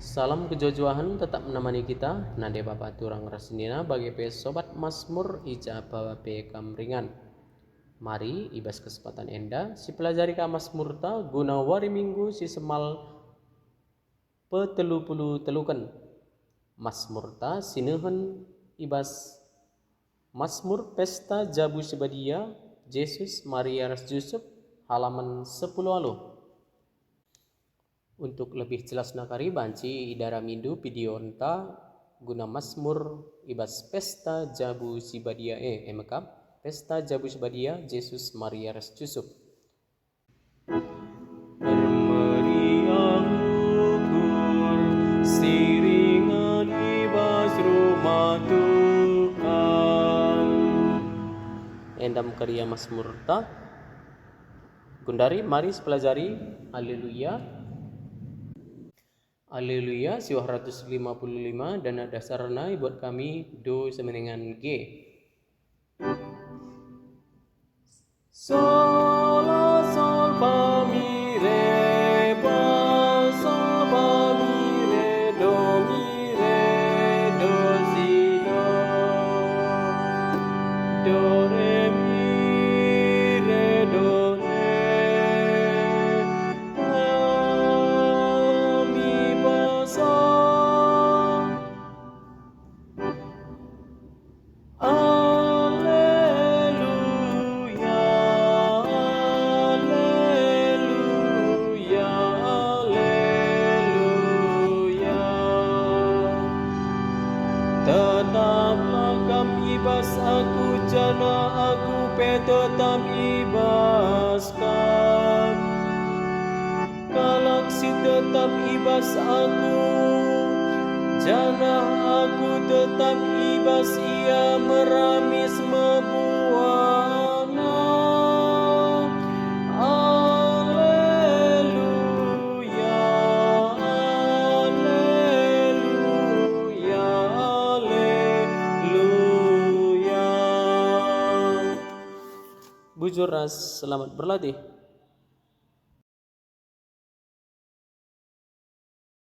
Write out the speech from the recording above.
Salam kejojohan tetap menemani kita. Nade Bapa Turang Rasinina bagi sobat Mazmur ija bawa pe kamringan. Mari ibas kesempatan enda si pelajari ka Mazmurta guna wari minggu si semal petelu puluh telukan. Mazmurta sinehen ibas Mazmur pesta jabu sebadia Yesus Maria Ras Yusuf halaman 10 alo. Untuk lebih jelas nakari banci idara mindu video enta guna Mazmur ibas pesta jabu sibadia emekap pesta jabu sibadia Yesus Maria Ras Yusuf. Bermeriah ukur siringan ibas rumah Tuhan. Endam karya Mazmurta gundari mari pelajari. Haleluya. Haleluya, siwah 155 dana dasarna buat kami do semenengan G. Sol la sol fa mi re fa sol fa mi re do si do re mi re do tetaplah kam ibas aku jana aku pe tetap ibas kam kalak si tetap ibas aku jana aku tetap ibas ia meramis mebuana. Bujur ras, selamat berlatih.